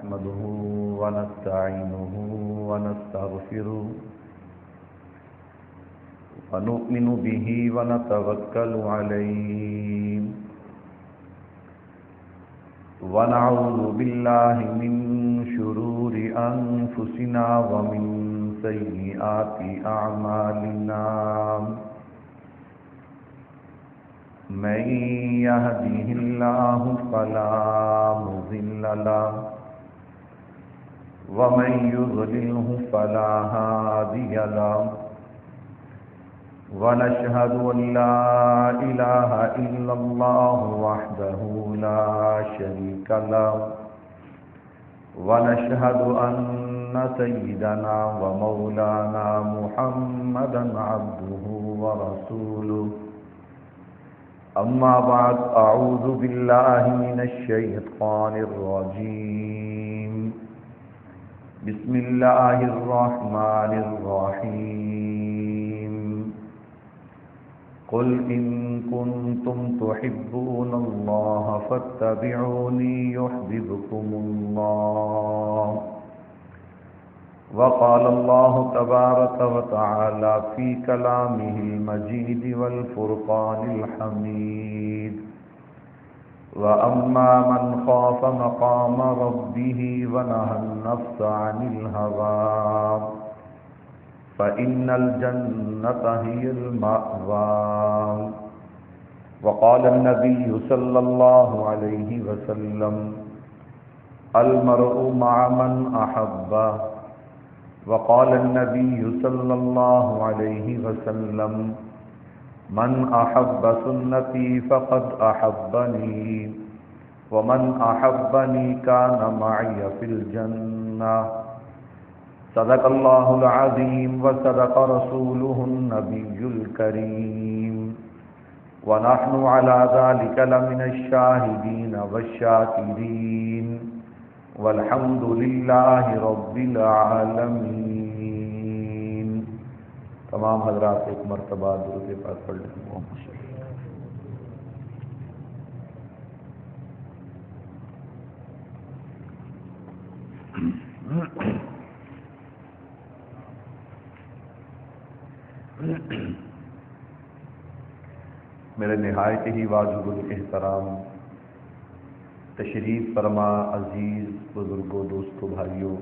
نحمده ونستعينه ونستغفره ونؤمن به ونتوكل عليه ونعوذ بالله من شرور أنفسنا ومن سيئات أعمالنا من يهده الله فلا مضل له ومن يضلله فلا هادي له ونشهد أن لا إله إلا الله وحده لا شريك له ونشهد أن سيدنا ومولانا محمدا عبده ورسوله أما بعد أعوذ بالله من الشيطان الرجيم بسم الله الرحمن الرحيم قل إن كنتم تحبون الله فاتبعوني يحببكم الله وقال الله تبارك وتعالى في كلامه المجيد والفرقان الحميد وأما من خاف مقام ربه ونهى النفس عن الهوى فإن الجنة هي المأوى وقال النبي صلى الله عليه وسلم المرء مع من أحبه وقال النبي صلى الله عليه وسلم من أحب سنتي فقد أحبني ومن أحبني كان معي في الجنة صدق الله العظيم وصدق رسوله النبي الكريم ونحن على ذلك لمن الشاهدين والشاكرين والحمد للہ رب العالمین۔ تمام حضرات ایک مرتبہ درود پاک پڑھ لیں۔ میرے نہایت ہی واجب الاحترام تشریف فرما عزیز بزرگوں، دوستوں، بھائیوں،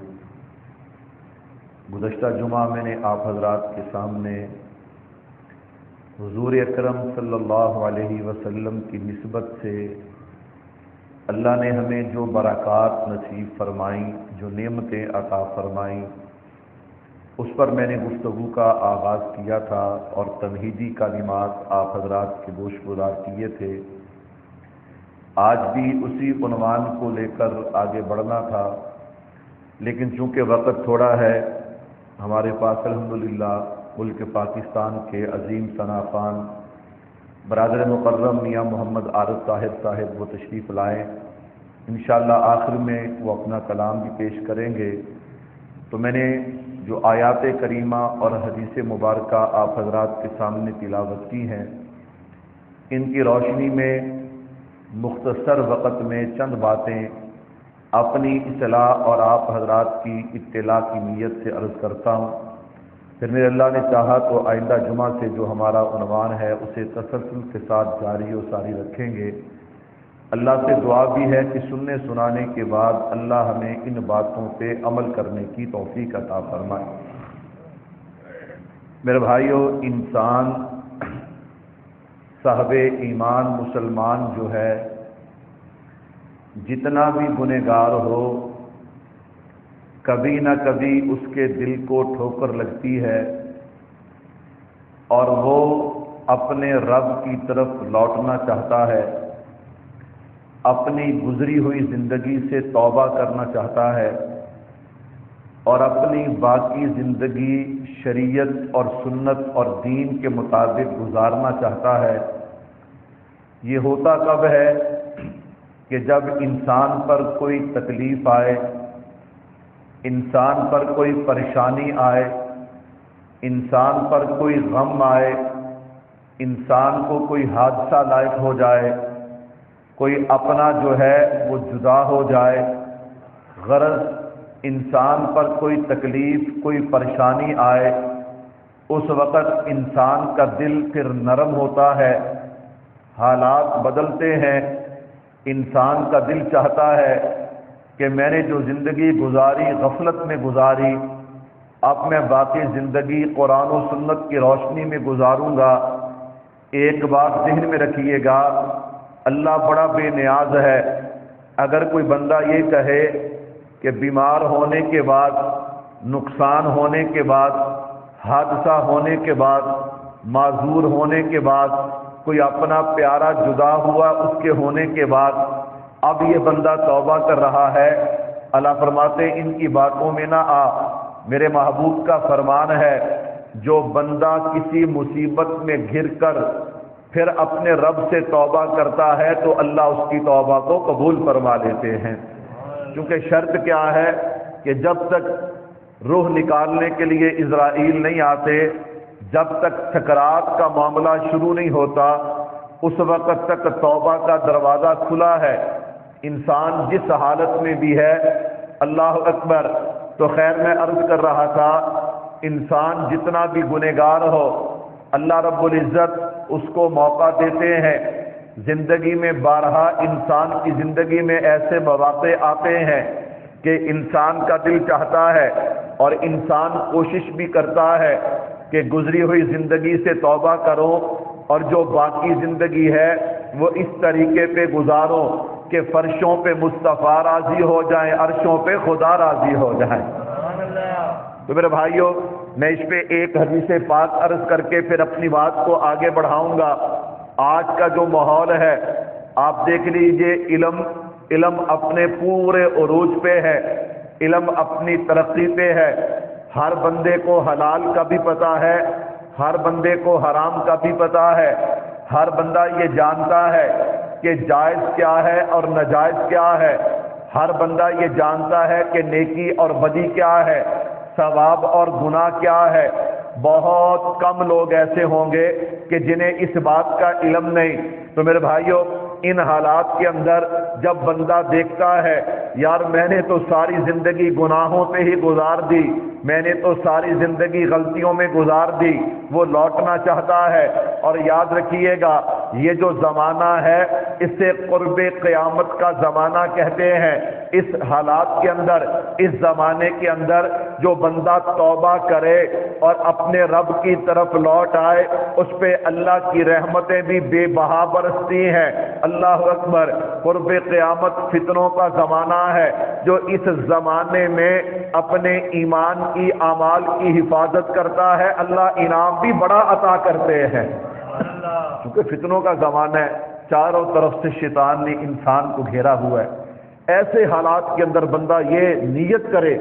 گزشتہ جمعہ میں نے آپ حضرات کے سامنے حضور اکرم صلی اللہ علیہ وسلم کی نسبت سے اللہ نے ہمیں جو برکات نصیب فرمائیں، جو نعمتیں عطا فرمائیں، اس پر میں نے گفتگو کا آغاز کیا تھا اور تمہیدی کلمات آپ حضرات کے گوش گزار کیے تھے۔ آج بھی اسی عنوان کو لے کر آگے بڑھنا تھا، لیکن چونکہ وقت تھوڑا ہے، ہمارے پاس الحمدللہ ملک پاکستان کے عظیم ثناءخوان برادر مکرم میاں محمد عارف صاحب وہ تشریف لائیں۔ انشاءاللہ آخر میں وہ اپنا کلام بھی پیش کریں گے۔ تو میں نے جو آیات کریمہ اور حدیث مبارکہ آپ حضرات کے سامنے تلاوت کی ہیں، ان کی روشنی میں مختصر وقت میں چند باتیں اپنی اصلاح اور آپ حضرات کی اطلاع کی نیت سے عرض کرتا ہوں۔ پھر میرے اللہ نے چاہا تو آئندہ جمعہ سے جو ہمارا عنوان ہے اسے تسلسل کے ساتھ جاری و ساری رکھیں گے۔ اللہ سے دعا بھی ہے کہ سننے سنانے کے بعد اللہ ہمیں ان باتوں پہ عمل کرنے کی توفیق عطا فرمائے۔ میرے بھائیو، انسان صاحب ایمان مسلمان جو ہے، جتنا بھی گنہگار ہو، کبھی نہ کبھی اس کے دل کو ٹھوکر لگتی ہے اور وہ اپنے رب کی طرف لوٹنا چاہتا ہے، اپنی گزری ہوئی زندگی سے توبہ کرنا چاہتا ہے اور اپنی باقی زندگی شریعت اور سنت اور دین کے مطابق گزارنا چاہتا ہے۔ یہ ہوتا کب ہے کہ جب انسان پر کوئی تکلیف آئے، انسان پر کوئی پریشانی آئے، انسان پر کوئی غم آئے، انسان کو کوئی حادثہ لاحق ہو جائے، کوئی اپنا جو ہے وہ جدا ہو جائے، غرض انسان پر کوئی تکلیف کوئی پریشانی آئے اس وقت انسان کا دل پھر نرم ہوتا ہے، حالات بدلتے ہیں، انسان کا دل چاہتا ہے کہ میں نے جو زندگی گزاری غفلت میں گزاری، اب میں باقی زندگی قرآن و سنت کی روشنی میں گزاروں گا۔ ایک بات ذہن میں رکھیے گا، اللہ بڑا بے نیاز ہے۔ اگر کوئی بندہ یہ کہے کہ بیمار ہونے کے بعد، نقصان ہونے کے بعد، حادثہ ہونے کے بعد، معذور ہونے کے بعد، کوئی اپنا پیارا جدا ہوا اس کے ہونے کے بعد اب یہ بندہ توبہ کر رہا ہے، اللہ فرماتے ان کی باتوں میں نہ آ۔ میرے محبوب کا فرمان ہے، جو بندہ کسی مصیبت میں گر کر پھر اپنے رب سے توبہ کرتا ہے تو اللہ اس کی توبہ کو قبول فرما لیتے ہیں۔ کیونکہ شرط کیا ہے کہ جب تک روح نکالنے کے لیے عزرائیل نہیں آتے، جب تک سکرات کا معاملہ شروع نہیں ہوتا، اس وقت تک توبہ کا دروازہ کھلا ہے۔ انسان جس حالت میں بھی ہے، اللہ اکبر۔ تو خیر میں عرض کر رہا تھا، انسان جتنا بھی گنہگار ہو، اللہ رب العزت اس کو موقع دیتے ہیں۔ زندگی میں بارہا انسان کی زندگی میں ایسے مواقع آتے ہیں کہ انسان کا دل چاہتا ہے اور انسان کوشش بھی کرتا ہے کہ گزری ہوئی زندگی سے توبہ کرو اور جو باقی زندگی ہے وہ اس طریقے پہ گزارو کہ فرشوں پہ مصطفیٰ راضی ہو جائیں، عرشوں پہ خدا راضی ہو جائیں۔ تو میرے بھائیوں، میں اس پہ ایک حدیث پاک عرض کر کے پھر اپنی بات کو آگے بڑھاؤں گا۔ آج کا جو ماحول ہے آپ دیکھ لیجئے، علم اپنے پورے عروج پہ ہے، علم اپنی ترقی پہ ہے۔ ہر بندے کو حلال کا بھی پتہ ہے، ہر بندے کو حرام کا بھی پتہ ہے، ہر بندہ یہ جانتا ہے کہ جائز کیا ہے اور ناجائز کیا ہے، ہر بندہ یہ جانتا ہے کہ نیکی اور بدی کیا ہے، ثواب اور گناہ کیا ہے۔ بہت کم لوگ ایسے ہوں گے کہ جنہیں اس بات کا علم نہیں۔ تو میرے بھائیوں، ان حالات کے اندر جب بندہ دیکھتا ہے یار میں نے تو ساری زندگی گناہوں پہ ہی گزار دی، میں نے تو ساری زندگی غلطیوں میں گزار دی، وہ لوٹنا چاہتا ہے۔ اور یاد رکھیے گا، یہ جو زمانہ ہے اسے قرب قیامت کا زمانہ کہتے ہیں۔ اس حالات کے اندر، اس زمانے کے اندر جو بندہ توبہ کرے اور اپنے رب کی طرف لوٹ آئے، اس پہ اللہ کی رحمتیں بھی بے بہا برستی ہیں۔ اللہ اکبر۔ قرب قیامت فتنوں کا زمانہ ہے۔ جو اس زمانے میں اپنے ایمان کی اعمال کی حفاظت کرتا ہے، اللہ انعام بھی بڑا عطا کرتے ہیں۔ کیونکہ فتنوں کا زمانہ ہے، چاروں طرف سے شیطان نے انسان کو گھیرا ہوا ہے۔ ایسے حالات کے اندر بندہ یہ نیت کرے،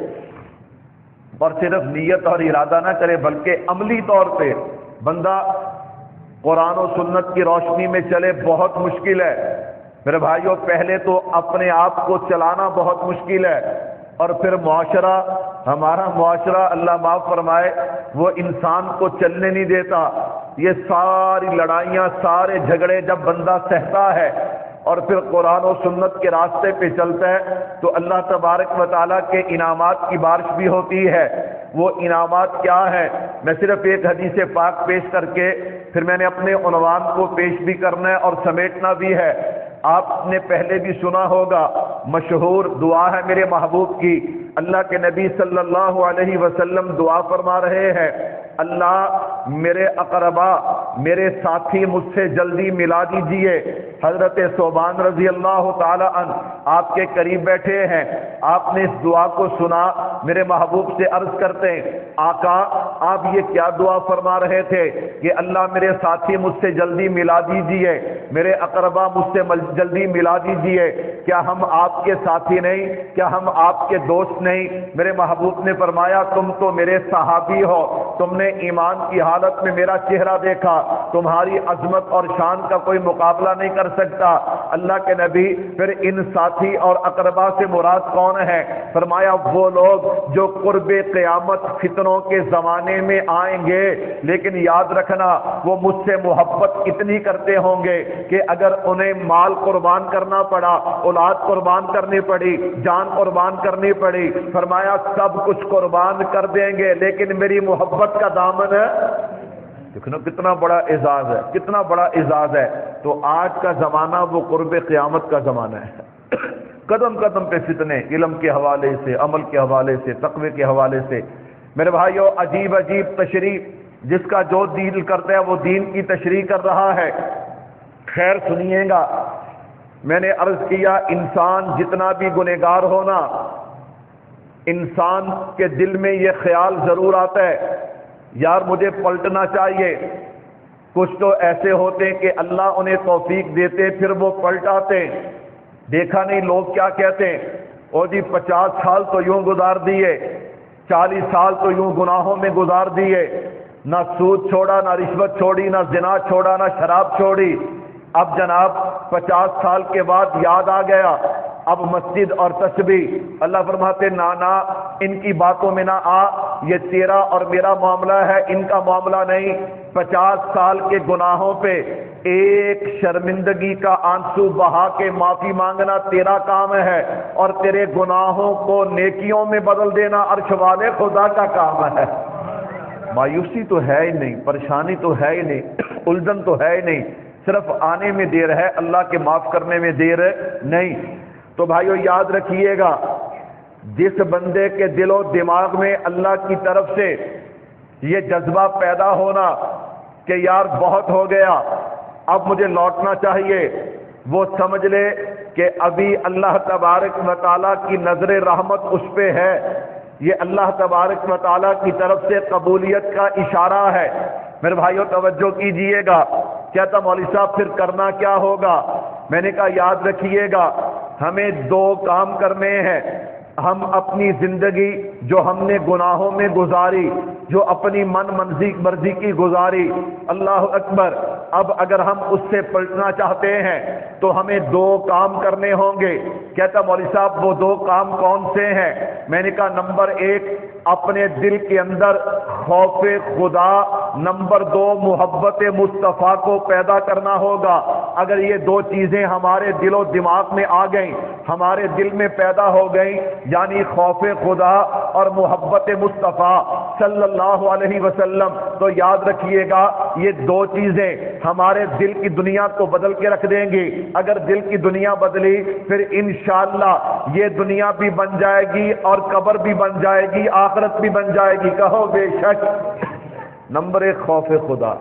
اور صرف نیت اور ارادہ نہ کرے بلکہ عملی طور پہ بندہ قرآن و سنت کی روشنی میں چلے، بہت مشکل ہے میرے بھائیوں۔ پہلے تو اپنے آپ کو چلانا بہت مشکل ہے، اور پھر معاشرہ، ہمارا معاشرہ اللہ معاف فرمائے، وہ انسان کو چلنے نہیں دیتا۔ یہ ساری لڑائیاں، سارے جھگڑے جب بندہ سہتا ہے اور پھر قرآن و سنت کے راستے پہ چلتا ہے تو اللہ تبارک و تعالیٰ کے انعامات کی بارش بھی ہوتی ہے۔ وہ انعامات کیا ہے؟ میں صرف ایک حدیث پاک پیش کر کے پھر میں نے اپنے عنوان کو پیش بھی کرنا ہے اور سمیٹنا بھی ہے۔ آپ نے پہلے بھی سنا ہوگا، مشہور دعا ہے میرے محبوب کی۔ اللہ کے نبی صلی اللہ علیہ وسلم دعا فرما رہے ہیں، اللہ میرے اقربا، میرے ساتھی مجھ سے جلدی ملا دیجئے۔ حضرت ثوبان رضی اللہ تعالی عنہ آپ کے قریب بیٹھے ہیں، آپ نے اس دعا کو سنا، میرے محبوب سے عرض کرتے ہیں، آقا آپ یہ کیا دعا فرما رہے تھے کہ اللہ میرے ساتھی مجھ سے جلدی ملا دیجئے، میرے اقربا مجھ سے جلدی ملا دیجئے، کیا ہم آپ کے ساتھی نہیں؟ کیا ہم آپ کے دوست نہیں؟ میرے محبوب نے فرمایا، تم تو میرے صحابی ہو، تم نے ایمان کی حالت میں میرا چہرہ دیکھا، تمہاری عظمت اور شان کا کوئی مقابلہ نہیں کر سکتا۔ اللہ کے نبی پھر ان ساتھی اور اقربا سے مراد کون ہے؟ فرمایا وہ لوگ جو قرب قیامت فتنوں کے زمانے میں آئیں گے، لیکن یاد رکھنا وہ مجھ سے محبت اتنی کرتے ہوں گے کہ اگر انہیں مال قربان کرنا پڑا، اولاد قربان کرنی پڑی، جان قربان کرنی پڑی، فرمایا سب کچھ قربان کر دیں گے، لیکن میری محبت کا دامن ہے۔ دیکھنا کتنا بڑا اعزاز ہے، کتنا بڑا اعزاز ہے۔ تو آج کا زمانہ وہ قرب قیامت کا زمانہ ہے۔ قدم قدم پہ فتنے، علم کے حوالے سے، عمل کے حوالے سے، تقوی کے حوالے سے۔ میرے بھائیو، عجیب عجیب تشریح، جس کا جو دل کرتا ہے وہ دین کی تشریح کر رہا ہے۔ خیر سنیے گا، میں نے عرض کیا انسان جتنا بھی گنہگار ہونا، انسان کے دل میں یہ خیال ضرور آتا ہے یار مجھے پلٹنا چاہیے۔ کچھ تو ایسے ہوتے ہیں کہ اللہ انہیں توفیق دیتے پھر وہ پلٹ آتے۔ دیکھا نہیں لوگ کیا کہتے ہیں، او جی 50 سال تو یوں گزار دیے، 40 سال تو یوں گناہوں میں گزار دیے، نہ سود چھوڑا، نہ رشوت چھوڑی، نہ زنا چھوڑا، نہ شراب چھوڑی۔ اب جناب 50 سال کے بعد یاد آ گیا، اب مسجد اور تسبیح۔ اللہ فرماتے نانا ان کی باتوں میں نہ آ، یہ تیرا اور میرا معاملہ ہے، ان کا معاملہ نہیں۔ 50 سال کے گناہوں پہ ایک شرمندگی کا آنسو بہا کے معافی مانگنا تیرا کام ہے، اور تیرے گناہوں کو نیکیوں میں بدل دینا عرش والے خدا کا کام ہے۔ مایوسی تو ہے ہی نہیں، پریشانی تو ہے ہی نہیں، الجھن تو ہے ہی نہیں، صرف آنے میں دیر ہے، اللہ کے معاف کرنے میں دیر نہیں۔ تو بھائیو یاد رکھیے گا، جس بندے کے دل و دماغ میں اللہ کی طرف سے یہ جذبہ پیدا ہونا کہ یار بہت ہو گیا، اب مجھے لوٹنا چاہیے، وہ سمجھ لے کہ ابھی اللہ تبارک و تعالیٰ کی نظر رحمت اس پہ ہے، یہ اللہ تبارک و تعالیٰ کی طرف سے قبولیت کا اشارہ ہے۔ میرے بھائیو توجہ کیجئے گا، کہتا مولوی صاحب پھر کرنا کیا ہوگا؟ میں نے کہا یاد رکھیے گا، ہمیں 2 کام کرنے ہیں۔ ہم اپنی زندگی جو ہم نے گناہوں میں گزاری، جو اپنی من مرضی کی گزاری، اللہ اکبر، اب اگر ہم اس سے پلٹنا چاہتے ہیں تو ہمیں 2 کام کرنے ہوں گے۔ کہتا مولوی صاحب وہ 2 کام کون سے ہیں؟ میں نے کہا نمبر 1 اپنے دل کے اندر خوف خدا، نمبر 2 محبت مصطفیٰ کو پیدا کرنا ہوگا۔ اگر یہ 2 چیزیں ہمارے دل و دماغ میں آ گئیں، ہمارے دل میں پیدا ہو گئیں، یعنی خوف خدا اور محبت مصطفیٰ صلی اللہ علیہ وسلم، تو یاد رکھیے گا یہ 2 چیزیں ہمارے دل کی دنیا کو بدل کے رکھ دیں گی۔ اگر دل کی دنیا بدلی پھر انشاءاللہ یہ دنیا بھی بن جائے گی اور قبر بھی بن جائے گی، آخرت بھی بن جائے گی، کہو بے شک۔ نمبر 1 خوف خدا،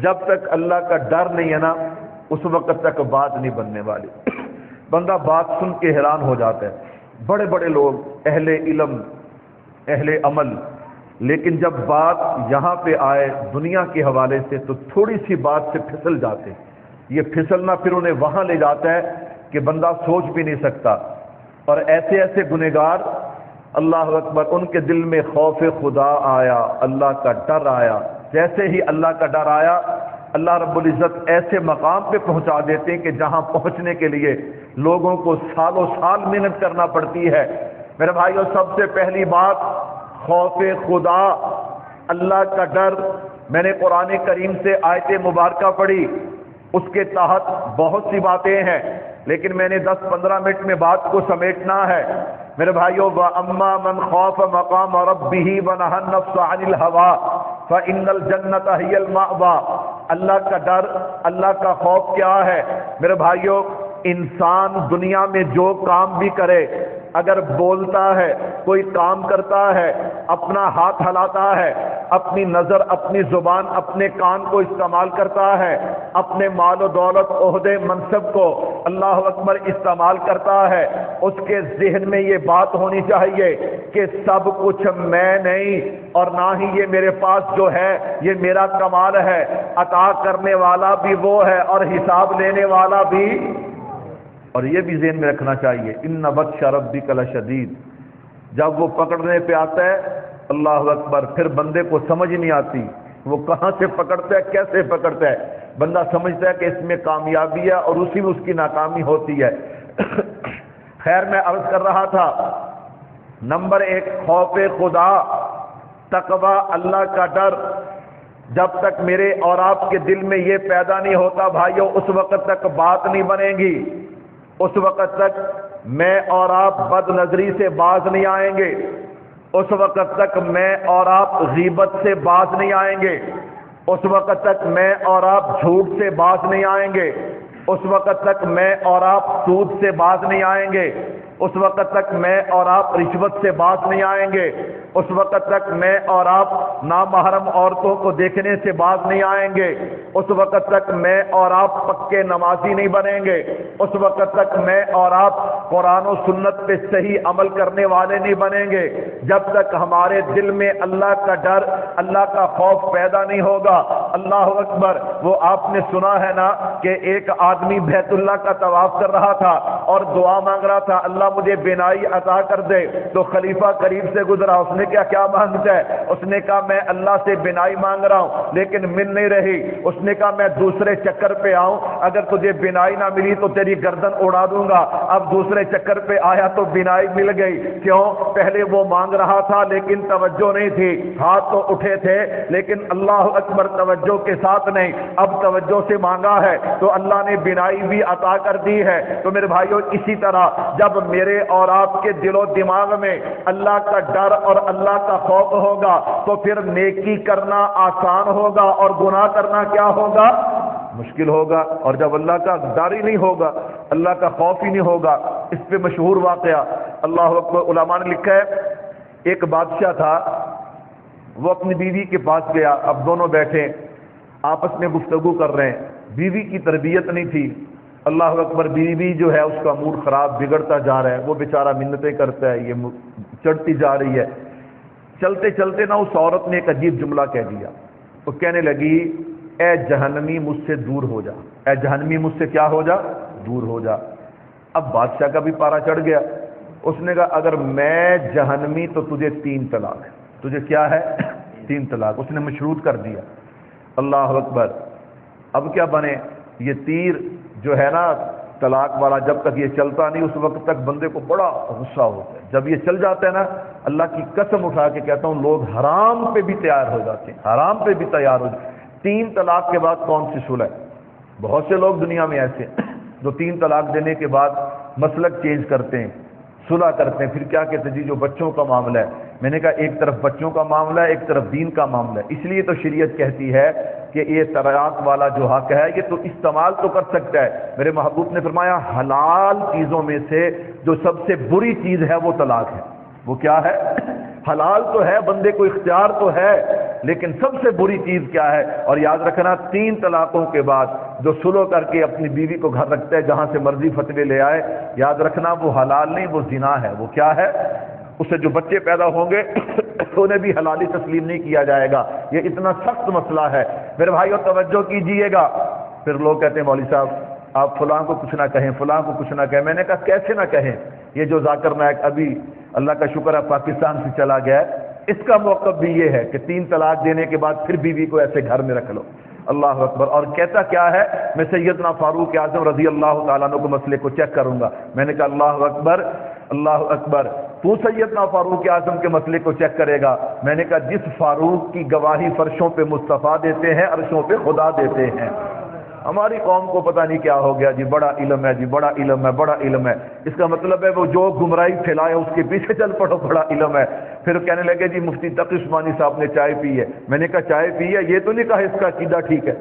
جب تک اللہ کا ڈر نہیں ہے نا اس وقت تک بات نہیں بننے والی۔ بندہ بات سن کے حیران ہو جاتا ہے، بڑے بڑے لوگ، اہل علم، اہل عمل، لیکن جب بات یہاں پہ آئے دنیا کے حوالے سے تو تھوڑی سی بات سے پھسل جاتے۔ یہ پھسلنا پھر انہیں وہاں لے جاتا ہے کہ بندہ سوچ بھی نہیں سکتا۔ اور ایسے ایسے گنہگار، اللہ اکبر، ان کے دل میں خوف خدا آیا، اللہ کا ڈر آیا، جیسے ہی اللہ کا ڈر آیا اللہ رب العزت ایسے مقام پہ پہنچا دیتے ہیں کہ جہاں پہنچنے کے لیے لوگوں کو سالوں سال محنت کرنا پڑتی ہے۔ میرے بھائیو سب سے پہلی بات خوف خدا، اللہ کا ڈر۔ میں نے قرآن کریم سے آیت مبارکہ پڑھی، اس کے تحت بہت سی باتیں ہیں، لیکن میں نے 10-15 منٹ میں بات کو سمیٹنا ہے۔ میرے بھائیو وَأَمَّا مَنْ خَافَ مَقَامَ رَبِّهِ وَنَهَى النَّفْسَ عَنِ الْهَوَىٰ فَإِنَّ الْجَنَّةَ هِيَ الْمَأْوَىٰ۔ اللہ کا ڈر، اللہ کا خوف کیا ہے؟ میرے بھائیو انسان دنیا میں جو کام بھی کرے، اگر بولتا ہے، کوئی کام کرتا ہے، اپنا ہاتھ ہلاتا ہے، اپنی نظر، اپنی زبان، اپنے کان کو استعمال کرتا ہے، اپنے مال و دولت، عہدے، منصب کو اللہ اکبر استعمال کرتا ہے، اس کے ذہن میں یہ بات ہونی چاہیے کہ سب کچھ میں نہیں، اور نہ ہی یہ میرے پاس جو ہے یہ میرا کمال ہے، عطا کرنے والا بھی وہ ہے اور حساب لینے والا بھی۔ اور یہ بھی ذہن میں رکھنا چاہیے ان بطش ربک لشدید، جب وہ پکڑنے پہ آتا ہے اللہ اکبر، پھر بندے کو سمجھ نہیں آتی وہ کہاں سے پکڑتا ہے، کیسے پکڑتا ہے، بندہ سمجھتا ہے کہ اس میں کامیابی ہے اور اسی میں اس کی ناکامی ہوتی ہے۔ خیر، میں عرض کر رہا تھا، نمبر 1 خوف خدا، تقوی، اللہ کا ڈر۔ جب تک میرے اور آپ کے دل میں یہ پیدا نہیں ہوتا بھائیو، اس وقت تک بات نہیں بنے گی، اس وقت تک میں اور آپ بد نظری سے باز نہیں آئیں گے، اس وقت تک میں اور آپ غیبت سے باز نہیں آئیں گے، اس وقت تک میں اور آپ جھوٹ سے باز نہیں آئیں گے، اس وقت تک میں اور آپ سود سے باز نہیں آئیں گے، اس وقت تک میں اور آپ رشوت سے باز نہیں آئیں گے، اس وقت تک میں اور آپ نامحرم عورتوں کو دیکھنے سے باز نہیں آئیں گے، اس وقت تک میں اور آپ پکے نمازی نہیں بنیں گے، اس وقت تک میں اور آپ قرآن و سنت پہ صحیح عمل کرنے والے نہیں بنیں گے، جب تک ہمارے دل میں اللہ کا ڈر، اللہ کا خوف پیدا نہیں ہوگا۔ اللہ اکبر۔ وہ آپ نے سنا ہے نا کہ ایک آدمی بیت اللہ کا طواف کر رہا تھا اور دعا مانگ رہا تھا، اللہ مجھے بینائی عطا کر دے، تو خلیفہ قریب سے گزرا، اس نے کیا مانگتا ہے؟ اس نے کہا میں اللہ سے بینائی مانگ رہا ہوں لیکن مل نہیں رہی۔ اس نے کہا میں دوسرے چکر پہ آؤں، اگر تجھے بینائی نہ ملی تو تیری گردن اڑا دوں گا۔ اب دوسرے چکر پہ آیا تو بینائی مل گئی۔ کیوں؟ پہلے وہ مانگ رہا تھا لیکن توجہ نہیں تھی، ہاتھ تو اٹھے تھے لیکن اللہ اکبر توجہ کے ساتھ نہیں۔ اب توجہ سے مانگا ہے تو اللہ نے بینائی بھی عطا کر دی ہے۔ تو میرے بھائیوں، اسی طرح جب میرے اور آپ کے دل و دماغ میں اللہ کا ڈر اور اللہ کا خوف ہوگا تو پھر نیکی کرنا آسان ہوگا اور گناہ کرنا کیا ہوگا؟ مشکل ہوگا۔ اور جب اللہ کا ڈر ہی نہیں ہوگا، اللہ کا خوف ہی نہیں ہوگا، اس پہ مشہور واقعہ اللہ اکبر علماء نے لکھا ہے، ایک بادشاہ تھا، وہ اپنی بیوی کے پاس گیا، اب دونوں بیٹھے آپس میں گفتگو کر رہے ہیں، بیوی کی تربیت نہیں تھی، اللہ اکبر، بیوی جو ہے اس کا موڈ خراب، بگڑتا جا رہا ہے، وہ بیچارہ منتیں کرتا ہے، یہ چڑھتی جا رہی ہے۔ چلتے چلتے نا اس عورت نے ایک عجیب جملہ کہہ دیا، وہ کہنے لگی اے جہنمی مجھ سے دور ہو جا، اے جہنمی مجھ سے کیا ہو جا؟ دور ہو جا۔ اب بادشاہ کا بھی پارا چڑھ گیا، اس نے کہا اگر میں جہنمی تو تجھے 3 طلاق ہے، تجھے کیا ہے؟ 3 طلاق۔ اس نے مشروط کر دیا۔ اللہ اکبر۔ اب کیا بنے؟ یہ تیر جو ہے نا طلاق والا، جب تک یہ چلتا نہیں اس وقت تک بندے کو بڑا غصہ ہوتا ہے، جب یہ چل جاتا ہے نا، اللہ کی قسم اٹھا کے کہتا ہوں لوگ حرام پہ بھی تیار ہو جاتے ہیں، حرام پہ بھی تیار ہو جاتے ہیں۔ 3 طلاق کے بعد کون سی صلح ہے؟ بہت سے لوگ دنیا میں ایسے ہیں جو 3 طلاق دینے کے بعد مسلک چینج کرتے ہیں، صلح کرتے ہیں، پھر کیا کہتے ہیں جی جو بچوں کا معاملہ ہے۔ میں نے کہا ایک طرف بچوں کا معاملہ ہے، ایک طرف دین کا معاملہ ہے، اس لیے تو شریعت کہتی ہے کہ یہ طلاق والا جو حق ہے یہ تو استعمال تو کر سکتا ہے۔ میرے محبوب نے فرمایا حلال چیزوں میں سے جو سب سے بری چیز ہے وہ طلاق ہے۔ وہ کیا ہے؟ حلال تو ہے، بندے کو اختیار تو ہے، لیکن سب سے بری چیز کیا ہے؟ اور یاد رکھنا 3 طلاقوں کے بعد جو صلح کر کے اپنی بیوی کو گھر رکھتا ہے، جہاں سے مرضی فتوے لے آئے، یاد رکھنا وہ حلال نہیں، وہ زنا ہے۔ وہ کیا ہے؟ اس سے جو بچے پیدا ہوں گے انہیں بھی حلالی تسلیم نہیں کیا جائے گا۔ یہ اتنا سخت مسئلہ ہے میرے بھائیو، توجہ کیجئے گا۔ پھر لوگ کہتے ہیں مولوی صاحب آپ فلاں کو کچھ نہ کہیں، فلاں کو کچھ نہ کہیں۔ میں نے کہا کیسے نہ کہیں؟ یہ جو ذاکر نائک ابھی اللہ کا شکر ہے پاکستان سے چلا گیا ہے، اس کا موقف بھی یہ ہے کہ 3 طلاق دینے کے بعد پھر بیوی کو ایسے گھر میں رکھ لو۔ اللہ اکبر۔ اور کہتا کیا ہے؟ میں سیدنا فاروق اعظم رضی اللہ تعالیٰ عنہ کو مسئلے کو چیک کروں گا۔ میں نے کہا اللہ اکبر، اللہ اکبر، تو سیدنا فاروق اعظم کے مسئلے کو چیک کرے گا؟ میں نے کہا جس فاروق کی گواہی فرشوں پہ مصطفیٰ دیتے ہیں، عرشوں پہ خدا دیتے ہیں۔ ہماری قوم کو پتہ نہیں کیا ہو گیا جی، بڑا علم ہے جی، بڑا علم ہے، بڑا علم ہے۔ اس کا مطلب ہے وہ جو گمراہی پھیلائے اس کے پیچھے چل پڑو، بڑا علم ہے۔ پھر کہنے لگے جی مفتی تقی عثمانی صاحب نے چائے پی ہے۔ میں نے کہا چائے پی ہے، یہ تو نہیں کہا اس کا عقیدہ ٹھیک ہے۔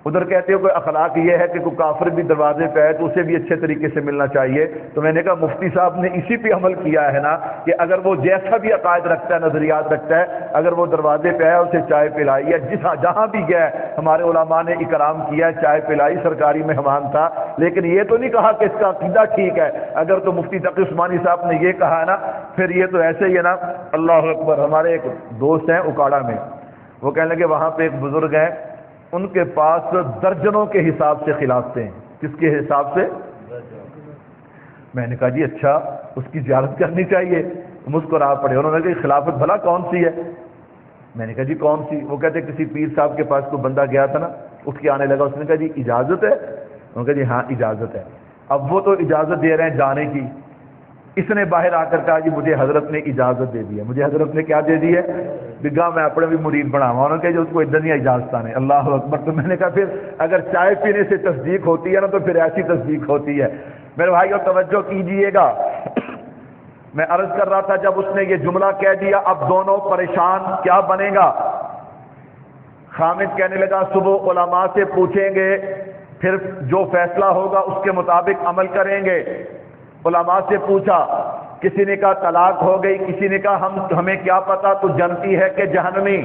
ادھر کہتے ہو کہ اخلاق یہ ہے کہ کوئی کافر بھی دروازے پہ ہے تو اسے بھی اچھے طریقے سے ملنا چاہیے۔ تو میں نے کہا مفتی صاحب نے اسی پہ عمل کیا ہے نا کہ اگر وہ جیسا بھی عقائد رکھتا ہے، نظریات رکھتا ہے، اگر وہ دروازے پہ ہے اسے چائے پلائی ہے، جہاں بھی گیا ہمارے علماء نے اکرام کیا، چائے پلائی، سرکاری مہمان تھا، لیکن یہ تو نہیں کہا کہ اس کا عقیدہ ٹھیک ہے۔ اگر تو مفتی تقی عثمانی صاحب نے یہ کہا ہے نا، پھر یہ تو ایسے ہی ہے نا۔ اللہ اکبر۔ ہمارے ایک دوست ہیں اکاڑا میں، وہ کہنے لگے وہاں پہ ایک بزرگ ہیں، ان کے پاس درجنوں کے حساب سے خلافتیں ہیں۔ کس کے حساب سے؟ میں نے کہا جی اچھا، اس کی زیارت کرنی چاہیے۔ مسکرا پڑے۔ انہوں نے کہا خلافت بھلا کون سی ہے؟ میں نے کہا جی کون سی؟ وہ کہتے کسی پیر صاحب کے پاس کوئی بندہ گیا تھا نا، اٹھ کے آنے لگا، اس نے کہا جی اجازت ہے؟ انہوں نے کہا جی ہاں اجازت ہے۔ اب وہ تو اجازت دے رہے ہیں جانے کی، اس نے باہر آ کر کہا جی مجھے حضرت نے اجازت دے دی ہے۔ مجھے حضرت نے کیا دے دی ہے؟ بگا میں اپنے بھی مرید بناوا۔ انہوں نے کہا جی اس کو ادھر نہیں اجازت آنے۔ اللہ اکبر۔ تو میں نے کہا پھر اگر چائے پینے سے تصدیق ہوتی ہے نا تو پھر ایسی تصدیق ہوتی ہے۔ میرے بھائیو توجہ کیجئے گا، میں عرض کر رہا تھا جب اس نے یہ جملہ کہہ دیا اب دونوں پریشان، کیا بنے گا؟ خامد کہنے لگا صبح علماء سے پوچھیں گے، پھر جو فیصلہ ہوگا اس کے مطابق عمل کریں گے۔ علماء سے پوچھا، کسی نے کہا طلاق ہو گئی، کسی نے کہا ہمیں کیا پتا تو جنتی ہے کہ جہنمی،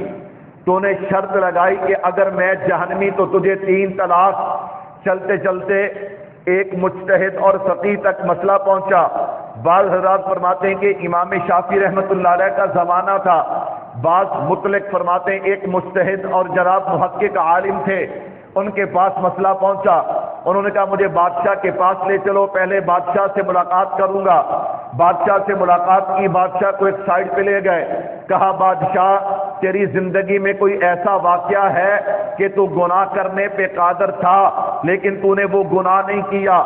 تو نے شرط لگائی کہ اگر میں جہنمی تو تجھے 3 طلاق۔ چلتے چلتے ایک مجتہد اور فقیہ تک مسئلہ پہنچا۔ بعض حضرات فرماتے ہیں کہ امام شافعی رحمۃ اللہ علیہ کا زمانہ تھا، بعض مطلق فرماتے ہیں ایک مجتہد اور جناب محقق عالم تھے، ان کے پاس مسئلہ پہنچا۔ انہوں نے کہا مجھے بادشاہ کے پاس لے چلو، پہلے بادشاہ سے ملاقات کروں گا۔ بادشاہ سے ملاقات کی، بادشاہ کو ایک سائڈ پہ لے گئے، کہا بادشاہ تیری زندگی میں کوئی ایسا واقعہ ہے کہ تو گناہ کرنے پہ قادر تھا لیکن تو نے وہ گناہ نہیں کیا،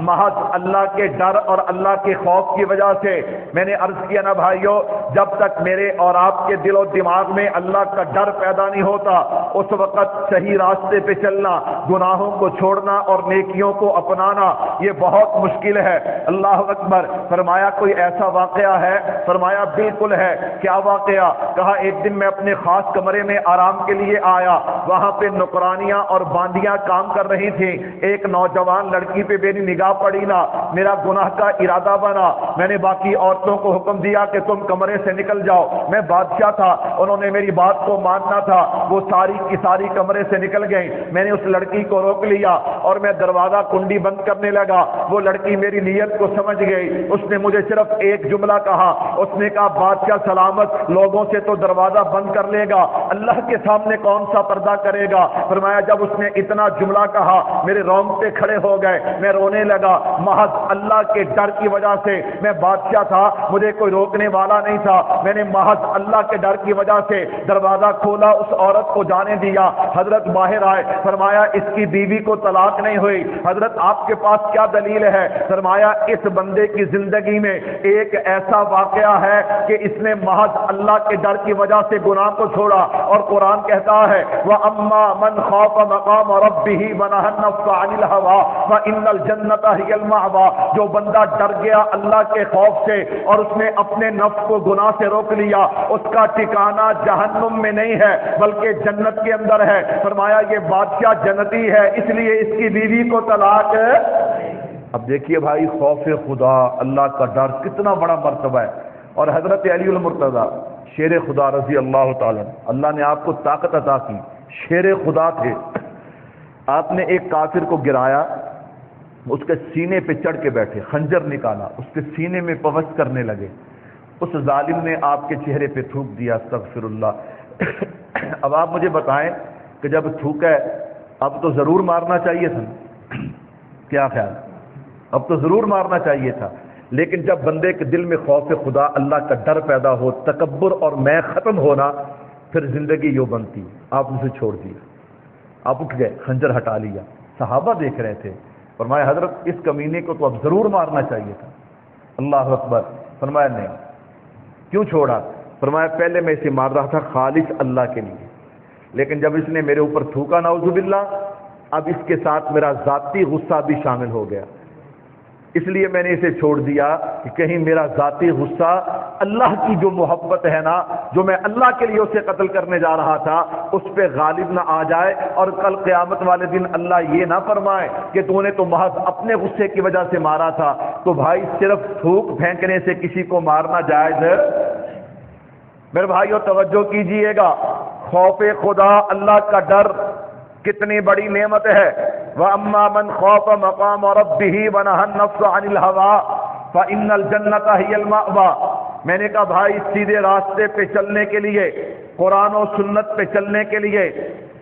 محض اللہ کے ڈر اور اللہ کے خوف کی وجہ سے؟ میں نے عرض کیا نا بھائیو، جب تک میرے اور آپ کے دل و دماغ میں اللہ کا ڈر پیدا نہیں ہوتا اس وقت صحیح راستے پہ چلنا، گناہوں کو چھوڑنا اور نیکیوں کو اپنانا یہ بہت مشکل ہے۔ اللہ اکبر۔ فرمایا کوئی ایسا واقعہ ہے؟ فرمایا بالکل ہے۔ کیا واقعہ؟ کہا ایک دن میں اپنے خاص کمرے میں آرام کے لیے آیا، وہاں پہ نوکرانیاں اور باندیاں کام کر رہی تھیں، ایک نوجوان لڑکی پہ میری نگاہ پڑی نا، میرا گناہ کا ارادہ بنا، میں نے باقی عورتوں کو حکم دیا کہ تم کمرے سے نکل جاؤ، میں بادشاہ تھا، انہوں نے میری بات کو ماننا تھا، وہ ساری کی ساری کمرے سے نکل گئیں، میں نے اس لڑکی کو روک لیا اور میں دروازہ کنڈی بند کرنے لگا، وہ لڑکی میری نیت کو سمجھ گئی، اس نے مجھے صرف ایک جملہ کہا، اس نے کہا بادشاہ سلامت، لوگوں سے تو دروازہ بند کر لے گا، اللہ کے سامنے کون سا پردہ کرے گا؟ فرمایا جب اس نے اتنا جملہ کہا میرے رونگٹے کھڑے ہو گئے، میں رونے لگا، محض اللہ کے ڈر کی وجہ سے، میں بادشاہ تھا، مجھے کوئی روکنے والا نہیں تھا، میں نے محض اللہ کے ڈر کی وجہ سے دروازہ کھولا، اس عورت کو جانے دیا، حضرت باہر آئے، فرمایا اس کی بیوی کو طلاق نہیں ہوئی، حضرت آپ کے پاس کیا دلیل ہے؟ فرمایا اس بندے کی زندگی میں ایک ایسا واقعہ ہے کہ اس نے محض اللہ کے ڈر کی وجہ سے گناہ کو چھوڑا، اور قرآن کہتا ہے وَأَمَّا مَنْ خَافَ مَقَامَ رَبِّهِ وَنَهَى النَّفْسَ عَنِ الْهَوَىٰ فَإِنَّ الْجَنَّةَ هِيَ الْمَأْوَىٰ، جو بندہ ڈر گیا اللہ کے خوف سے اور اس نے اپنے نفس کو گناہ سے روک لیا، اس کا ٹھکانہ جہنم میں نہیں ہے بلکہ جنت کے اندر ہے۔ فرمایا یہ بادشاہ جنتی ہے اس لیے اس کی بیوی کو طلاق ہے۔ اب دیکھیے بھائی، خوف خدا، اللہ کا ڈر کتنا بڑا مرتبہ ہے۔ اور حضرت علی المرتضیٰ شیر خدا رضی اللہ تعالیٰ، اللہ نے آپ کو طاقت عطا کی، شیر خدا تھے، آپ نے ایک کافر کو گرایا، اس کے سینے پہ چڑھ کے بیٹھے، خنجر نکالا، اس کے سینے میں پوست کرنے لگے، اس ظالم نے آپ کے چہرے پہ تھوک دیا، استغفر اللہ۔ اب آپ مجھے بتائیں کہ جب تھوکا ہے اب تو ضرور مارنا چاہیے تھا، کیا خیال؟ اب تو ضرور مارنا چاہیے تھا، لیکن جب بندے کے دل میں خوف خدا، اللہ کا ڈر پیدا ہو، تکبر اور میں ختم ہونا، پھر زندگی یوں بنتی۔ آپ اسے چھوڑ دیا، آپ اٹھ گئے، خنجر ہٹا لیا، صحابہ دیکھ رہے تھے، فرمایا حضرت اس کمینے کو تو اب ضرور مارنا چاہیے تھا۔ اللہ اکبر۔ فرمایا نہیں، کیوں چھوڑا؟ فرمایا پہلے میں اسے مار رہا تھا خالص اللہ کے لیے، لیکن جب اس نے میرے اوپر تھوکا نعوذ باللہ، اب اس کے ساتھ میرا ذاتی غصہ بھی شامل ہو گیا، اس لیے میں نے اسے چھوڑ دیا کہ کہیں میرا ذاتی غصہ، اللہ کی جو محبت ہے نا، جو میں اللہ کے لیے اسے قتل کرنے جا رہا تھا، اس پہ غالب نہ آ جائے، اور کل قیامت والے دن اللہ یہ نہ فرمائے کہ تو نے تو محض اپنے غصے کی وجہ سے مارا تھا۔ تو بھائی صرف تھوک پھینکنے سے کسی کو مارنا جائز ہے؟ میرے بھائیو توجہ کیجئے گا، خوف خدا، اللہ کا ڈر کتنی بڑی نعمت ہے۔ وَأَمَّا مَنْ خَافَ مَقَامَ رَبِّهِ وَنَهَى النَّفْسَ عَنِ الْهَوَىٰ فَإِنَّ الْجَنَّةَ هِيَ الْمَأْوَىٰ۔ میں نے کہا بھائی سیدھے راستے پہ چلنے کے لیے، قرآن و سنت پہ چلنے کے لیے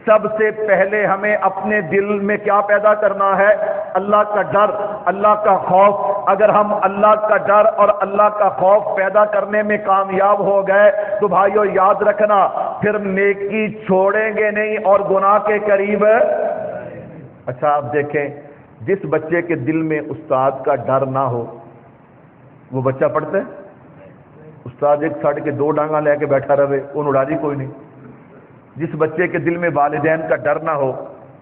سب سے پہلے ہمیں اپنے دل میں کیا پیدا کرنا ہے؟ اللہ کا ڈر، اللہ کا خوف۔ اگر ہم اللہ کا ڈر اور اللہ کا خوف پیدا کرنے میں کامیاب ہو گئے تو بھائیو یاد رکھنا، پھر نیکی چھوڑیں گے نہیں اور گناہ کے قریب۔ اچھا آپ دیکھیں، جس بچے کے دل میں استاد کا ڈر نہ ہو وہ بچہ پڑھتا ہے؟ استاد ایک ساڑھ کے 2 ڈانگا لے کے بیٹھا رہے، ان اڑا دی کوئی نہیں۔ جس بچے کے دل میں والدین کا ڈر نہ ہو،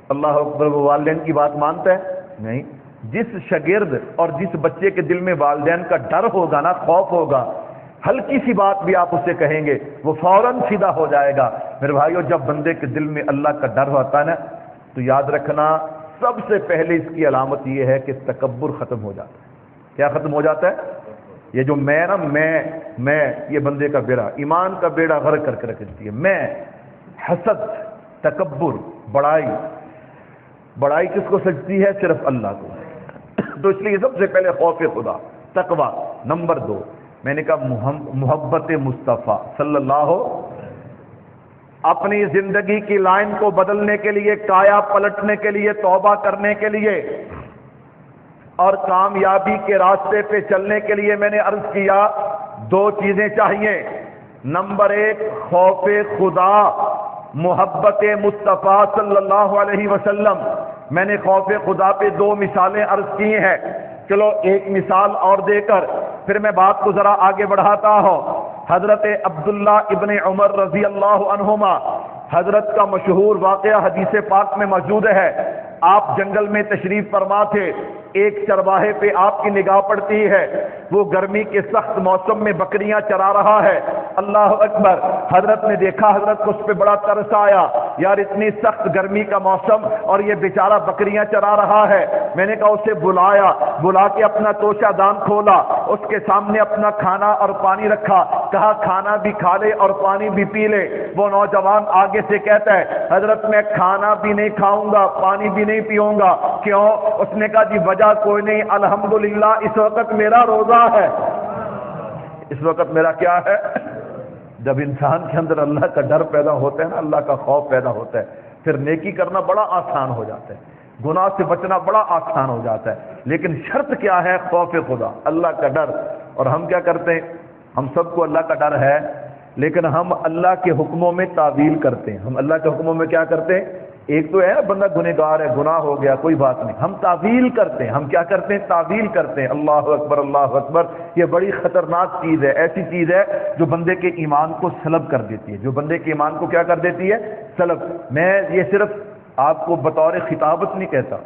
اللہ اکبر، وہ والدین کی بات مانتا ہے؟ نہیں۔ جس شاگرد اور جس بچے کے دل میں والدین کا ڈر ہوگا نا، خوف ہوگا، ہلکی سی بات بھی آپ اسے کہیں گے وہ فوراً سیدھا ہو جائے گا۔ میرے بھائیو، جب بندے کے دل میں اللہ کا ڈر ہوتا ہے نا، تو یاد رکھنا سب سے پہلے اس کی علامت یہ ہے کہ تکبر ختم ہو جاتا ہے۔ کیا ختم ہو جاتا ہے؟ یہ جو میں نا، میں یہ بندے کا بیڑا، ایمان کا بیڑا غرق کر کے رکھ دیتی ہے۔ میں، حسد، تکبر، بڑائی کس کو سجتی ہے؟ صرف اللہ کو۔ تو اس لیے سب سے پہلے خوف خدا، تقوی۔ نمبر 2 میں نے کہا محبت مصطفیٰ صلی اللہ، اپنی زندگی کی لائن کو بدلنے کے لیے، کایا پلٹنے کے لیے، توبہ کرنے کے لیے اور کامیابی کے راستے پہ چلنے کے لیے میں نے عرض کیا 2 چیزیں چاہیے۔ نمبر 1 خوف خدا، محبت مصطفیٰ صلی اللہ علیہ وسلم۔ میں نے خوف خدا پہ 2 مثالیں عرض کی ہیں، چلو ایک مثال اور دے کر پھر میں بات کو ذرا آگے بڑھاتا ہوں۔ حضرت عبداللہ ابن عمر رضی اللہ عنہما، حضرت کا مشہور واقعہ حدیث پاک میں موجود ہے۔ آپ جنگل میں تشریف فرما تھے، ایک چرواہے پہ آپ کی نگاہ پڑتی ہے، وہ گرمی کے سخت موسم میں بکریاں چرا رہا ہے۔ اللہ اکبر، حضرت نے دیکھا، حضرت کو اس پہ بڑا ترس آیا، یار اتنی سخت گرمی کا موسم اور یہ بیچارہ بکریاں چرا رہا ہے۔ میں نے کہا اسے بلا کے اپنا توشہ دان کھولا، اس کے سامنے اپنا کھانا اور پانی رکھا، کہا کھانا بھی کھا لے اور پانی بھی پی لے۔ وہ نوجوان آگے سے کہتا ہے حضرت میں کھانا بھی نہیں کھاؤں گا، پانی بھی نہیں پیوں گا۔ کیوں؟ اس نے کہا جی وجہ کوئی نہیں، الحمدللہ اس وقت میرا روزہ ہے۔ اس وقت میرا کیا ہے؟ جب انسان کے اندر اللہ کا ڈر پیدا ہوتا ہے نا، اللہ کا خوف پیدا ہوتا ہے، پھر نیکی کرنا بڑا آسان ہو جاتا ہے، گناہ سے بچنا بڑا آسان ہو جاتا ہے۔ لیکن شرط کیا ہے؟ خوف خدا، اللہ کا ڈر۔ اور ہم کیا کرتے ہیں؟ ہم سب کو اللہ کا ڈر ہے، لیکن ہم اللہ کے حکموں میں تعویل کرتے ہیں۔ ہم اللہ کے حکموں میں کیا کرتے ہیں؟ ایک تو ہے بندہ گنہگار ہے، گناہ ہو گیا، کوئی بات نہیں، ہم تعویل کرتے ہیں۔ ہم کیا کرتے ہیں؟ تعویل کرتے ہیں۔ اللہ اکبر، اللہ اکبر، یہ بڑی خطرناک چیز ہے، ایسی چیز ہے جو بندے کے ایمان کو سلب کر دیتی ہے، جو بندے کے ایمان کو کیا کر دیتی ہے؟ سلب۔ میں یہ صرف آپ کو بطور خطابت نہیں کہتا،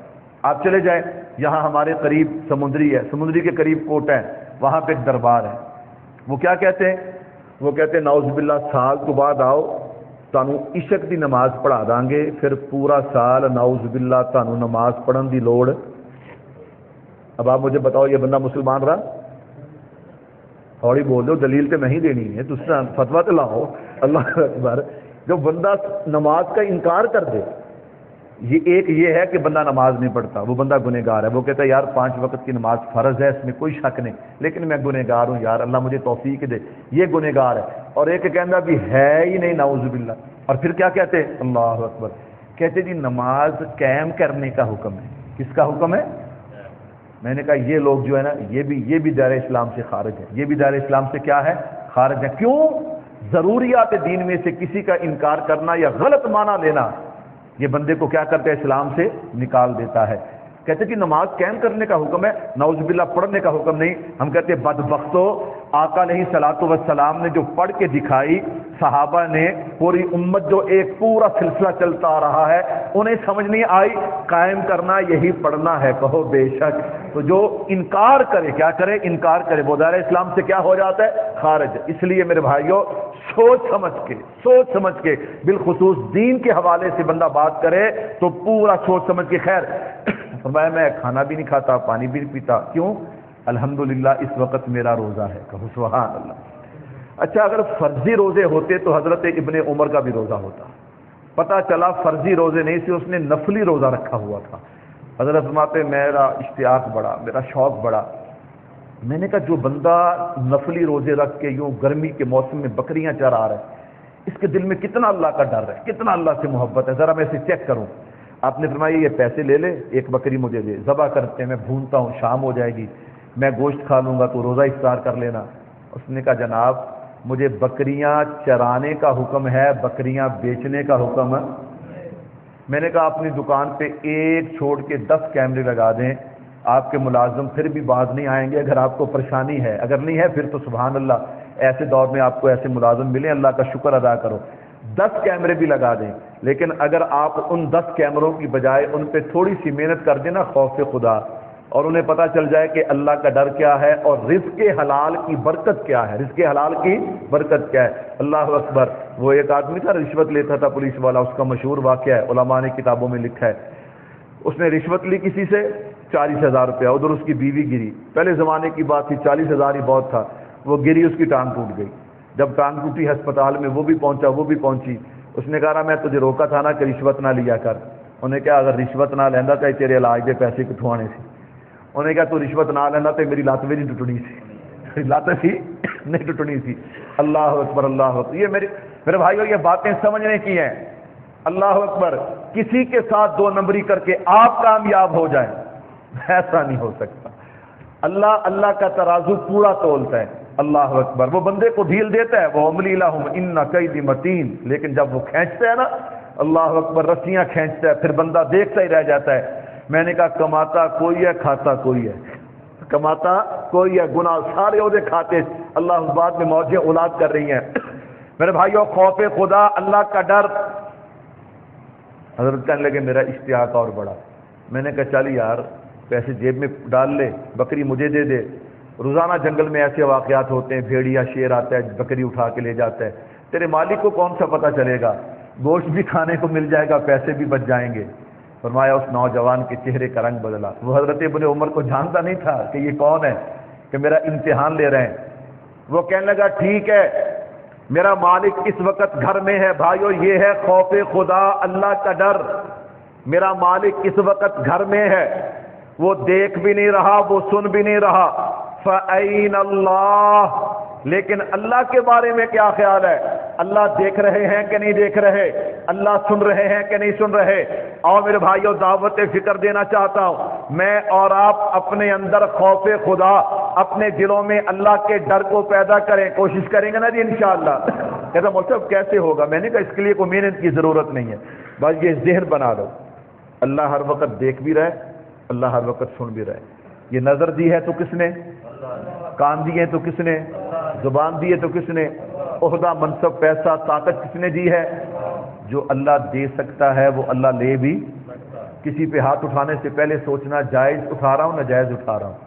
آپ چلے جائیں، یہاں ہمارے قریب سمندری ہے، سمندری کے قریب کوٹا ہے، وہاں پہ ایک دربار ہے، وہ کیا کہتے ہیں؟ وہ کہتے ہیں نعوذ باللہ سال تو بعد آؤ، تانوں عشق دی نماز پڑھا داں گے، پھر پورا سال نعوذ باللہ تانوں نماز پڑھن دی لوڑ۔ اب آپ مجھے بتاؤ یہ بندہ مسلمان رہا؟ تھوڑی بول دو، دلیل تو نہیں دینی ہے، تو فتویٰ تو لاؤ۔ اللہ اکبر، جو بندہ نماز کا انکار کر دے، یہ ہے کہ بندہ نماز نہیں پڑھتا، وہ بندہ گنہگار ہے۔ وہ کہتا ہے یار 5 وقت کی نماز فرض ہے، اس میں کوئی شک نہیں، لیکن میں گنہگار ہوں یار، اللہ مجھے توفیق دے، یہ گنہگار ہے۔ اور ایک کہنا بھی ہے ہی نہیں، نعوذ باللہ۔ اور پھر کیا کہتے ہیں؟ اللہ اکبر، کہتے جی نماز قائم کرنے کا حکم ہے۔ کس کا حکم ہے؟ میں نے کہا یہ لوگ جو ہے نا، یہ بھی دائرہ اسلام سے خارج ہے، یہ بھی دائرہ اسلام سے کیا ہے؟ خارج ہے۔ کیوں؟ ضروریات دین میں سے کسی کا انکار کرنا یا غلط معنی لینا، یہ بندے کو کیا کرتا ہے؟ اسلام سے نکال دیتا ہے۔ کہتے کہ نماز قائم کرنے کا حکم ہے، نعوذ باللہ پڑھنے کا حکم نہیں۔ ہم کہتے ہیں بدبختو، آقا علیہ الصلوۃ والسلام نے جو پڑھ کے دکھائی، صحابہ نے، پوری امت جو ایک پورا سلسلہ چلتا آ رہا ہے، انہیں سمجھ نہیں آئی قائم کرنا یہی پڑھنا ہے، کہو بے شک۔ تو جو انکار کرے، کیا کرے؟ انکار کرے، وہ دائرہ اسلام سے کیا ہو جاتا ہے؟ خارج۔ اس لیے میرے بھائیوں سوچ سمجھ کے بالخصوص دین کے حوالے سے بندہ بات کرے تو پورا سوچ سمجھ کے۔ خیر فرمایا میں کھانا بھی نہیں کھاتا، پانی بھی نہیں پیتا، کیوں؟ الحمدللہ اس وقت میرا روزہ ہے، کہو سبحان اللہ۔ اچھا اگر فرضی روزے ہوتے تو حضرت ابن عمر کا بھی روزہ ہوتا، پتہ چلا فرضی روزے نہیں سے اس نے نفلی روزہ رکھا ہوا تھا۔ حضرت فرماتے میرا اشتیاق بڑا، میرا شوق بڑا، میں نے کہا جو بندہ نفلی روزے رکھ کے یوں گرمی کے موسم میں بکریاں چرا رہا ہے، اس کے دل میں کتنا اللہ کا ڈر ہے، کتنا اللہ سے محبت ہے، ذرا میں اسے چیک کروں۔ آپ نے فرمایا یہ پیسے لے لے، ایک بکری مجھے دے، ذبح کرتے ہیں، میں بھونتا ہوں، شام ہو جائے گی، میں گوشت کھا لوں گا تو روزہ افطار کر لینا۔ اس نے کہا جناب مجھے بکریاں چرانے کا حکم ہے، بکریاں بیچنے کا حکم ہے۔ میں نے کہا اپنی دکان پہ ایک چھوڑ کے 10 کیمرے لگا دیں، آپ کے ملازم پھر بھی باز نہیں آئیں گے اگر آپ کو پریشانی ہے، اگر نہیں ہے پھر تو سبحان اللہ، ایسے دور میں آپ کو ایسے ملازم ملیں، اللہ کا شکر ادا کرو۔ 10 کیمرے بھی لگا دیں، لیکن اگر آپ ان 10 کیمروں کی بجائے ان پہ تھوڑی سی محنت کر دیں نا، خوف خدا، اور انہیں پتہ چل جائے کہ اللہ کا ڈر کیا ہے اور رزق حلال کی برکت کیا ہے، رزق حلال کی برکت کیا ہے۔ اللہ اکبر۔ وہ ایک آدمی تھا رشوت لیتا تھا پولیس والا، اس کا مشہور واقعہ ہے، علماء نے کتابوں میں لکھا ہے۔ اس نے رشوت لی کسی سے 40,000 روپیہ، ادھر اس کی بیوی گری، پہلے زمانے کی بات تھی، 40,000 ہی بت تھا، وہ گری، اس کی ٹانگ ٹوٹ گئی۔ جب ٹانگ ٹوٹی ہسپتال میں وہ بھی پہنچا، وہ بھی پہنچی، اس نے کہا میں تجھے روکا تھا نا کہ رشوت نہ لیا کر۔ انہوں نے کہا اگر رشوت نہ لینا تو تیرے علاج دے پیسے کتوں آنے سی۔ انہوں نے کہا تو رشوت نہ لینا تو میری لت بھی نہیں ٹوٹنی سی، لت سی نہیں ٹوٹنی سی۔ اللہ اکبر، اللہ اکبر۔ یہ میرے بھائیو یہ باتیں سمجھنے کی ہیں۔ اللہ اکبر۔ کسی کے ساتھ 2 نمبری کر کے آپ کامیاب ہو جائیں، ایسا نہیں ہو سکتا۔ اللہ کا ترازو پورا تولتا ہے۔ اللہ اکبر۔ وہ بندے کو ڈھیل دیتا ہے، وہ املی لہم ان کید متین، لیکن جب وہ کھینچتا ہے نا، اللہ اکبر، رسیاں کھینچتا ہے، پھر بندہ دیکھتا ہی رہ جاتا ہے۔ میں نے کہا کماتا کوئی ہے، کھاتا کوئی ہے، کماتا کوئی ہے، گناہ سارے عہدے کھاتے، اللہ بعد میں موجیں اولاد کر رہی ہیں۔ میرے بھائیو خوف خدا، اللہ کا ڈر۔ حضرت کہنے لگے میرا اشتیاق اور بڑا۔ میں نے کہا چل یار پیسے جیب میں ڈال لے، بکری مجھے دے دے۔ روزانہ جنگل میں ایسے واقعات ہوتے ہیں، بھیڑیا شیر آتا ہے، بکری اٹھا کے لے جاتا ہے، تیرے مالک کو کون سا پتہ چلے گا، گوشت بھی کھانے کو مل جائے گا، پیسے بھی بچ جائیں گے۔ فرمایا اس نوجوان کے چہرے کا رنگ بدلا۔ وہ حضرت ابن عمر کو جانتا نہیں تھا کہ یہ کون ہے، کہ میرا امتحان لے رہے ہیں۔ وہ کہنے لگا ٹھیک ہے، میرا مالک اس وقت گھر میں ہے۔ بھائیو یہ ہے خوف خدا، اللہ کا ڈر۔ میرا مالک اس وقت گھر میں ہے، وہ دیکھ بھی نہیں رہا، وہ سن بھی نہیں رہا۔ فَأَيْنَ اللَّهُ، لیکن اللہ کے بارے میں کیا خیال ہے؟ اللہ دیکھ رہے ہیں کہ نہیں دیکھ رہے؟ اللہ سن رہے ہیں کہ نہیں سن رہے؟ اور میرے بھائیو دعوت فکر دینا چاہتا ہوں، میں اور آپ اپنے اندر خوف خدا، اپنے دلوں میں اللہ کے ڈر کو پیدا کریں، کوشش کریں گے نا جی انشاءاللہ۔ کہتا مولوی صاحب کیسے ہوگا؟ میں نے کہا اس کے لیے کوئی محنت کی ضرورت نہیں ہے، بس یہ ذہن بنا لو، اللہ ہر وقت دیکھ بھی رہے، اللہ ہر وقت سن بھی رہے۔ یہ نظر دی ہے تو کس نے؟ کان دیے تو کس نے؟ زبان دی ہے تو کس نے؟ عہدہ، منصب، پیسہ، طاقت کس نے دی ہے؟ جو اللہ دے سکتا ہے وہ اللہ لے بھی۔ کسی پہ ہاتھ اٹھانے سے پہلے سوچنا جائز اٹھا رہا ہوں نہ جائز اٹھا رہا ہوں۔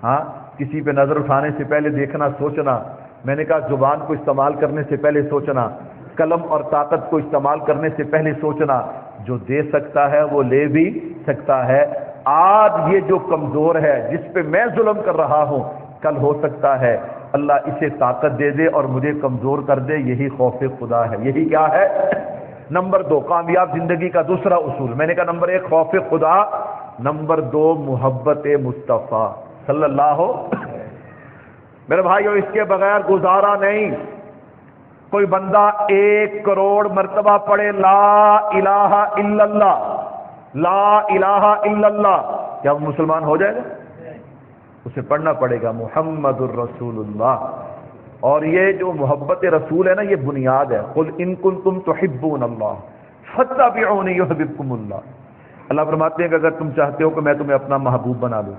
ہاں، کسی پہ نظر اٹھانے سے پہلے دیکھنا، سوچنا۔ میں نے کہا زبان کو استعمال کرنے سے پہلے سوچنا، قلم اور طاقت کو استعمال کرنے سے پہلے سوچنا۔ جو دے سکتا ہے وہ لے بھی سکتا ہے۔ آج یہ جو کمزور ہے، جس پہ میں ظلم کر رہا ہوں، کل ہو سکتا ہے اللہ اسے طاقت دے دے اور مجھے کمزور کر دے۔ یہی خوف خدا ہے۔ یہی کیا ہے؟ نمبر 2 کامیاب زندگی کا دوسرا اصول۔ میں نے کہا نمبر 1 خوف خدا، نمبر 2 محبت مصطفیٰ صلی اللہ۔ میرے بھائیو اس کے بغیر گزارا نہیں۔ کوئی بندہ 1 کروڑ مرتبہ پڑھے لا الہ الا اللہ، لا الہ الا اللہ، کیا وہ مسلمان ہو جائے گا؟ اسے پڑھنا پڑے گا محمد الرسول اللہ۔ اور یہ جو محبت رسول ہے نا، یہ بنیاد ہے۔ قل ان کنتم تحبون اللہ فاتبعونی یحببکم اللہ۔ اللہ فرماتے ہیں کہ اگر تم چاہتے ہو کہ میں تمہیں اپنا محبوب بنا لوں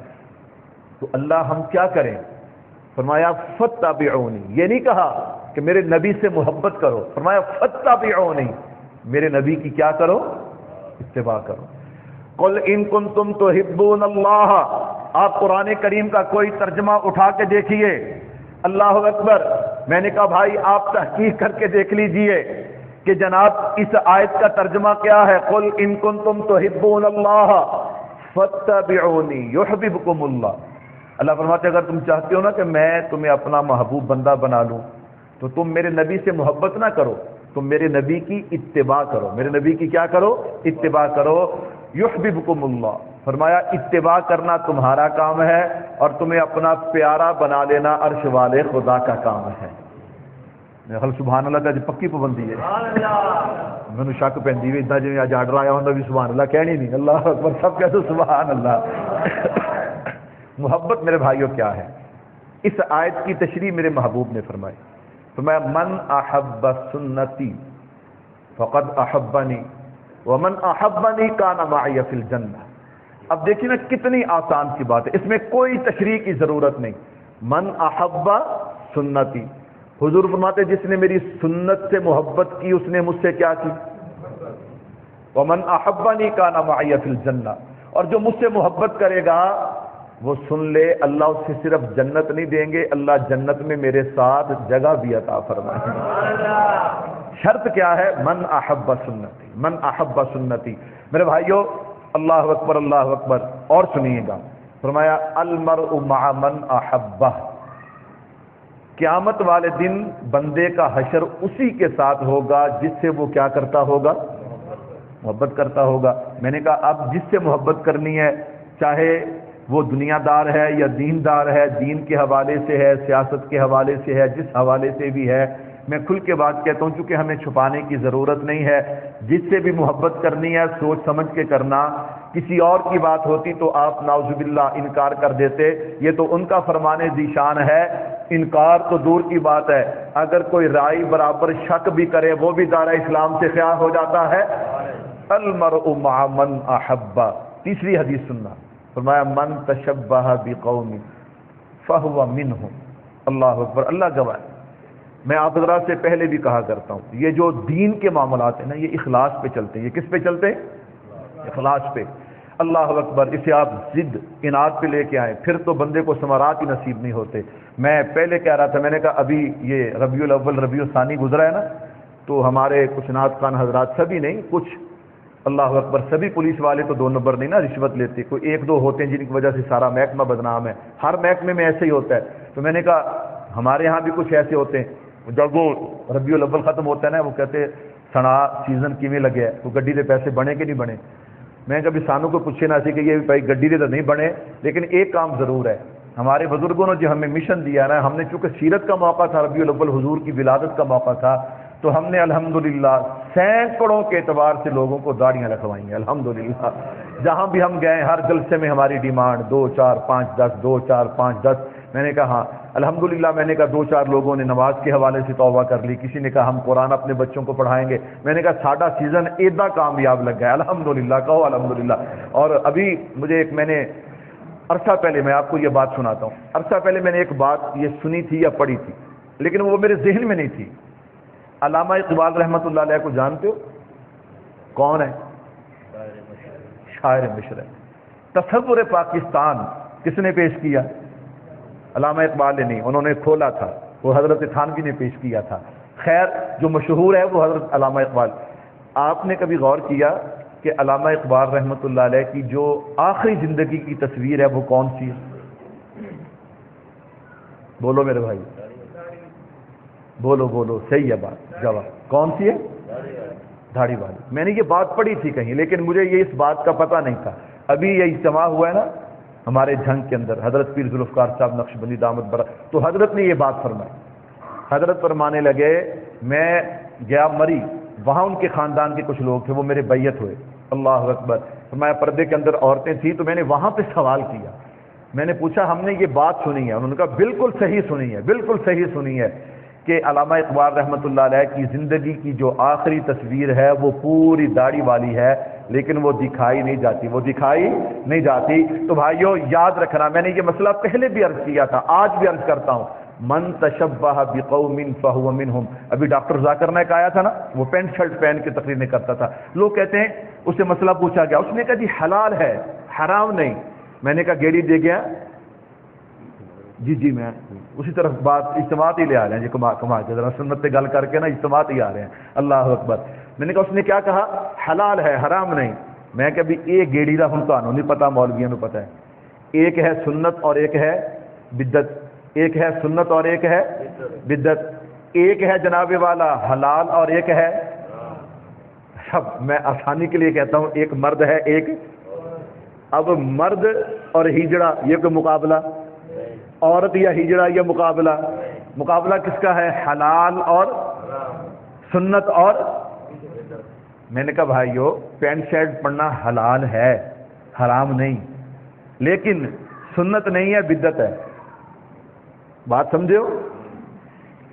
تو اللہ ہم کیا کریں؟ فرمایا فاتبعونی، یہ نہیں کہا کہ میرے نبی سے محبت کرو، فرمایا فاتبعونی، میرے نبی کی کیا کرو؟ اتباع کرو۔ قل ان کنتم تحبون اللہ، آپ قرآن کریم کا کوئی ترجمہ اٹھا کے دیکھیے۔ اللہ اکبر۔ میں نے کہا بھائی آپ تحقیق کر کے دیکھ لیجئے کہ جناب اس آیت کا ترجمہ کیا ہے۔ قل ان کنتم تحبون اللہ فاتبعونی یحببکم اللہ۔ اللہ فرماتے ہیں اگر تم چاہتے ہو نا کہ میں تمہیں اپنا محبوب بندہ بنا لوں تو تم میرے نبی سے محبت نہ کرو، تم میرے نبی کی اتباع کرو۔ میرے نبی کی کیا کرو؟ اتباع کرو۔ یحببکم اللہ، فرمایا اتباع کرنا تمہارا کام ہے اور تمہیں اپنا پیارا بنا لینا عرش والے خدا کا کام ہے۔ میرے خیال سبحان اللہ کا پکی پابندی ہے۔ میں نے شک پہنتی ہوئی اتنا جی اج آڈر آیا ہوں بھی سبحان اللہ کہنی نہیں، اللہ اکبر سب کہتے سبحان اللہ۔ محبت میرے بھائیوں کیا ہے؟ اس آیت کی تشریح میرے محبوب نے فرمائی۔ تو میں من احب سنتی فقد احبنی ومن احبنی کان معی فی الجنہ. اب دیکھیے نا کتنی آسان سی بات ہے، اس میں کوئی تشریح کی ضرورت نہیں. من احب سنتی، حضور فرماتے جس نے میری سنت سے محبت کی اس نے مجھ سے کیا کی؟ ومن احبنی کان معی فی الجنہ. اور جو مجھ سے محبت کرے گا وہ سن لے اللہ اس سے صرف جنت نہیں دیں گے، اللہ جنت میں میرے ساتھ جگہ بھی عطا فرمائیں گے. شرط کیا ہے؟ من احب سنتی، من احب سنتی. میرے بھائیو اللہ اکبر اللہ اکبر. اور سنیے گا، فرمایا المرء مع من احبہ. قیامت والے دن بندے کا حشر اسی کے ساتھ ہوگا جس سے وہ کیا کرتا ہوگا؟ محبت کرتا ہوگا. میں نے کہا اب جس سے محبت کرنی ہے، چاہے وہ دنیا دار ہے یا دیندار ہے، دین کے حوالے سے ہے، سیاست کے حوالے سے ہے، جس حوالے سے بھی ہے، میں کھل کے بات کہتا ہوں چونکہ ہمیں چھپانے کی ضرورت نہیں ہے. جس سے بھی محبت کرنی ہے سوچ سمجھ کے کرنا. کسی اور کی بات ہوتی تو آپ نعوذ باللہ انکار کر دیتے. یہ تو ان کا فرمان ذیشان ہے، انکار تو دور کی بات ہے، اگر کوئی رائے برابر شک بھی کرے وہ بھی دائرہ اسلام سے خیال ہو جاتا ہے. المرء مع من احب. تیسری حدیث سننا، فرمایا من تشبہ بقوم فہو منہم. اللہ اکبر. اللہ گواہ. میں آپ حضرات سے پہلے بھی کہا کرتا ہوں یہ جو دین کے معاملات ہیں نا یہ اخلاص پہ چلتے ہیں. یہ کس پہ چلتے ہیں؟ اخلاص پہ. اللہ اکبر. اسے آپ ضد اناد پہ لے کے آئیں پھر تو بندے کو ثمرات ہی نصیب نہیں ہوتے. میں پہلے کہہ رہا تھا، میں نے کہا ابھی یہ ربیع الاول ربیع الثانی گزرا ہے نا، تو ہمارے کچھ نعت خوان حضرات، سبھی نہیں کچھ، اللہ اکبر، سبھی پولیس والے تو 2 نمبر نہیں نا رشوت لیتے، کوئی 1-2 ہوتے ہیں جن کی وجہ سے سارا محکمہ بدنام ہے. ہر محکمے میں ایسے ہی ہوتا ہے. تو میں نے کہا ہمارے ہاں بھی کچھ ایسے ہوتے ہیں، جب وہ ربیع الاول ختم ہوتا ہے نا وہ کہتے سنا سیزن کیویں لگے، وہ گڈی دے پیسے بنے کہ نہیں بنے. میں کبھی سانوں کو پوچھے نہ سی کہ یہ بھائی گڈی دے تو نہیں بنے، لیکن ایک کام ضرور ہے، ہمارے بزرگوں نے جو ہمیں مشن دیا نا، ہم نے چونکہ سیرت کا موقع تھا، ربیع الاول حضور کی ولادت کا موقع تھا، تو ہم نے الحمدللہ سینکڑوں کے اعتبار سے لوگوں کو داڑیاں رکھوائی ہیں. الحمدللہ جہاں بھی ہم گئے ہر جلسے میں ہماری ڈیمانڈ 2 4 5 10 2 4 5 10. میں نے کہا ہاں الحمدللہ. میں نے کہا 2-4 لوگوں نے نماز کے حوالے سے توبہ کر لی، کسی نے کہا ہم قرآن اپنے بچوں کو پڑھائیں گے. میں نے کہا ساڈا سیزن ایڈا کامیاب لگ گیا. الحمدللہ کہو الحمدللہ. اور ابھی مجھے میں نے عرصہ پہلے، میں آپ کو یہ بات سناتا ہوں، عرصہ پہلے میں نے ایک بات یہ سنی تھی یا پڑھی تھی لیکن وہ میرے ذہن میں نہیں تھی. علامہ اقبال رحمۃ اللہ علیہ کو جانتے ہو؟ کون ہے؟ شاعر مصر ہے. تصور پاکستان کس نے پیش کیا؟ علامہ اقبال نے نہیں، انہوں نے کھولا تھا، وہ حضرت تھانوی نے پیش کیا تھا. خیر جو مشہور ہے وہ حضرت علامہ اقبال. آپ نے کبھی غور کیا کہ علامہ اقبال رحمۃ اللہ علیہ کی جو آخری زندگی کی تصویر ہے وہ کون سی ہے؟ بولو میرے بھائی، بولو بولو، صحیح ہے بات، جواب کون سی ہے؟ داڑھی والی. میں نے یہ بات پڑھی تھی کہیں لیکن مجھے یہ اس بات کا پتہ نہیں تھا. ابھی یہ اجتماع ہوا ہے نا ہمارے جھنگ کے اندر، حضرت پیر ذوالفقار صاحب نقشبندی دامت برا، تو حضرت نے یہ بات فرمائی. حضرت فرمانے لگے میں گیا مری، وہاں ان کے خاندان کے کچھ لوگ تھے، وہ میرے بیعت ہوئے. اللہ اکبر. فرمایا پردے کے اندر عورتیں تھیں، تو میں نے وہاں پہ سوال کیا، میں نے پوچھا ہم نے یہ بات سنی ہے؟ انہوں نے کہا بالکل صحیح سنی ہے، بالکل صحیح سنی ہے کہ علامہ اقبال رحمۃ اللہ علیہ کی زندگی کی جو آخری تصویر ہے وہ پوری داڑھی والی ہے، لیکن وہ دکھائی نہیں جاتی، وہ دکھائی نہیں جاتی. تو بھائیو یاد رکھنا، میں نے یہ مسئلہ پہلے بھی عرض کیا تھا، آج بھی عرض کرتا ہوں، من تشبہ بقوم فہو منہم. ابھی ڈاکٹر ذاکر نائک آیا تھا نا، وہ پینٹ شرٹ پہن کے تقریریں کرتا تھا. لوگ کہتے ہیں اس سے مسئلہ پوچھا گیا، اس نے کہا جی حلال ہے حرام نہیں. میں نے کہا گیڑی دے گیا؟ جی میں اسی طرف بات اجتماعات ہی لے آ رہے ہیں جی، کما کے ذرا سنت پہ گل کر کے نا اجتماعات ہی آ رہے ہیں. اللہ اکبر. میں نے کہا اس نے کیا کہا؟ حلال ہے حرام نہیں. میں کہ بھی ایک گیڑی کا ہوں تمہیں نہیں پتا، مولویوں میں پتہ ہے. ایک ہے سنت اور ایک ہے بدعت، ایک ہے سنت اور ایک ہے بدعت، ایک ہے جناب والا حلال اور ایک ہے سب. میں آسانی کے لیے کہتا ہوں ایک مرد ہے ایک. اب مرد اور ہجڑا یہ کوئی مقابلہ؟ عورت یا ہجڑا یہ مقابلہ کس کا ہے؟ حلال اور سنت اور. میں نے کہا بھائیو پینٹ شرٹ پڑھنا حلال ہے حرام نہیں، لیکن سنت نہیں ہے بدعت ہے. بات سمجھے ہو؟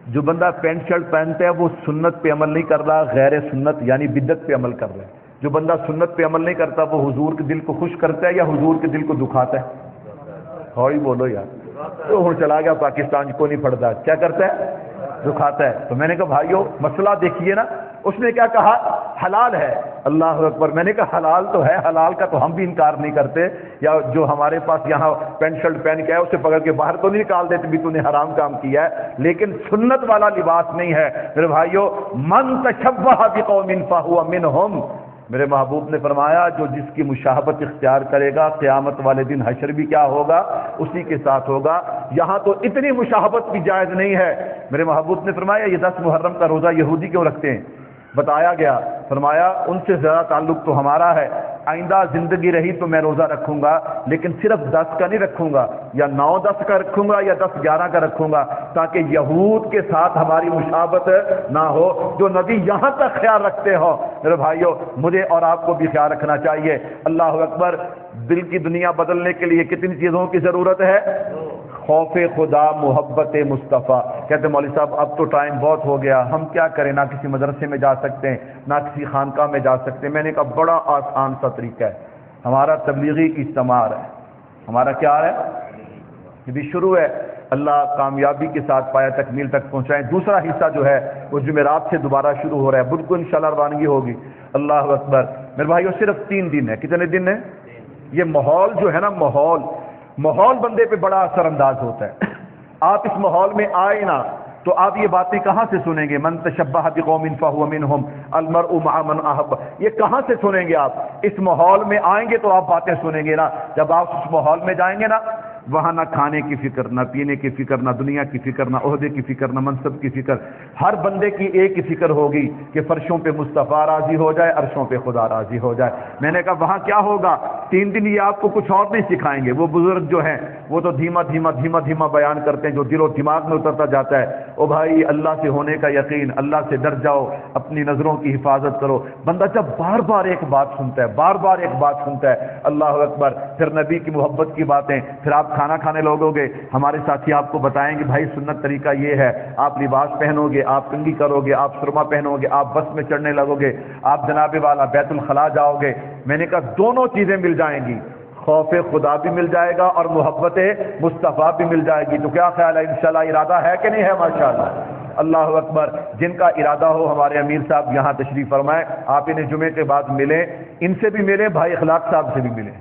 جو بندہ پینٹ شرٹ پہنتا ہے وہ سنت پہ عمل نہیں کر رہا، غیر سنت یعنی بدعت پہ عمل کر رہا ہے۔ جو بندہ سنت پہ عمل نہیں کرتا وہ حضور کے دل کو خوش کرتا ہے یا حضور کے دل کو دکھاتا ہے؟ ہوئی بولو یار، تو ہوں چلا گیا پاکستان کو نہیں پڑھتا، کیا کرتا ہے؟ دکھاتا ہے۔ تو میں نے کہا بھائیو مسئلہ دیکھیے نا، اس نے کیا کہا؟ حلال ہے۔ اللہ اکبر، میں نے کہا حلال تو ہے، حلال کا تو ہم بھی انکار نہیں کرتے، یا جو ہمارے پاس یہاں پینٹ شرٹ پہن کے ہے اسے پکڑ کے باہر تو نہیں نکال دیتے بھی تو نے حرام کام کیا ہے، لیکن سنت والا لباس نہیں ہے۔ میرے بھائیو، من تشبہ بقوم فہو منہم، میرے محبوب نے فرمایا جو جس کی مشابہت اختیار کرے گا قیامت والے دن حشر بھی کیا ہوگا؟ اسی کے ساتھ ہوگا۔ یہاں تو اتنی مشابہت بھی جائز نہیں ہے۔ میرے محبوب نے فرمایا یہ 10 محرم کا روزہ یہودی کیوں رکھتے ہیں؟ بتایا گیا، فرمایا ان سے زیادہ تعلق تو ہمارا ہے، آئندہ زندگی رہی تو میں روزہ رکھوں گا، لیکن صرف 10 کا نہیں رکھوں گا، یا 9-10 کا رکھوں گا یا 10-11 کا رکھوں گا، تاکہ یہود کے ساتھ ہماری مشابہت نہ ہو۔ جو نبی یہاں تک خیال رکھتے ہو میرے بھائیوں، مجھے اور آپ کو بھی خیال رکھنا چاہیے۔ اللہ اکبر، دل کی دنیا بدلنے کے لیے کتنی چیزوں کی ضرورت ہے؟ خوف خدا، محبت مصطفیٰ۔ کہتے مولوی صاحب اب تو ٹائم بہت ہو گیا، ہم کیا کریں، نہ کسی مدرسے میں جا سکتے ہیں نہ کسی خانقاہ میں جا سکتے ہیں۔ میں نے کہا بڑا آسان سا طریقہ ہے، ہمارا تبلیغی اجتماع ہے، ہمارا کیا ہے؟ یہ بھی شروع ہے، اللہ کامیابی کے ساتھ پایا تکمیل تک پہنچائیں۔ دوسرا حصہ جو ہے وہ جمعرات سے دوبارہ شروع ہو رہا ہے، بدھ کو انشاءاللہ روانگی ہوگی۔ اللہ اکبر، میرے بھائیو صرف 3 دن ہے۔ کتنے دن ہے؟ یہ ماحول جو ہے نا، ماحول بندے پہ بڑا اثر انداز ہوتا ہے۔ آپ اس ماحول میں آئے نا تو آپ یہ باتیں کہاں سے سنیں گے؟ من تشبہ بقوم فہو منہم، المرء مع من احب، یہ کہاں سے سنیں گے آپ؟ اس ماحول میں آئیں گے تو آپ باتیں سنیں گے نا۔ جب آپ اس ماحول میں جائیں گے نا، وہاں نہ کھانے کی فکر، نہ پینے کی فکر، نہ دنیا کی فکر، نہ عہدے کی فکر، نہ منصب کی فکر، ہر بندے کی ایک ہی فکر ہوگی کہ فرشوں پہ مصطفیٰ راضی ہو جائے، عرشوں پہ خدا راضی ہو جائے۔ میں نے کہا وہاں کیا ہوگا؟ 3 دن یہ آپ کو کچھ اور نہیں سکھائیں گے، وہ بزرگ جو ہیں وہ تو دھیما دھیما بیان کرتے ہیں جو دل و دماغ میں اترتا جاتا ہے۔ او بھائی، اللہ سے ہونے کا یقین، اللہ سے ڈر جاؤ، اپنی نظروں کی حفاظت کرو۔ بندہ جب بار بار ایک بات سنتا ہے، اللہ اکبر، پھر نبی کی محبت کی باتیں، پھر آپ کھانا کھانے لوگوں گے، ہمارے ساتھی آپ کو بتائیں گے بھائی سنت طریقہ یہ ہے، آپ لباس پہنو گے، آپ کنگھی کرو گے، آپ سرما پہنو گے، آپ بس میں چڑھنے لگو گے، آپ جناب والا بیت الخلاء جاؤ گے۔ میں نے کہا دونوں چیزیں مل جائیں گی، خوف خدا بھی مل جائے گا اور محبت مصطفیٰ بھی مل جائے گی۔ تو کیا خیال ہے، انشاءاللہ ارادہ ہے کہ نہیں ہے؟ ماشاءاللہ، اللہ اکبر۔ جن کا ارادہ ہو، ہمارے امیر صاحب یہاں تشریف فرمائے، آپ انہیں جمعے کے بعد ملیں، ان سے بھی ملیں، بھائی اخلاق صاحب سے بھی ملیں۔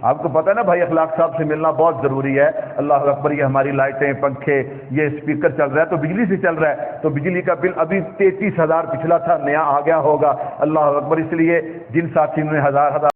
آپ کو پتہ ہے نا بھائی اخلاق صاحب سے ملنا بہت ضروری ہے۔ اللہ اکبر، یہ ہماری لائٹیں، پنکھے، یہ اسپیکر چل رہا ہے تو بجلی سے چل رہا ہے، تو بجلی کا بل ابھی 33,000 پچھلا تھا، نیا آ گیا ہوگا۔ اللہ اکبر، اس لیے جن ساتھی نے ہزار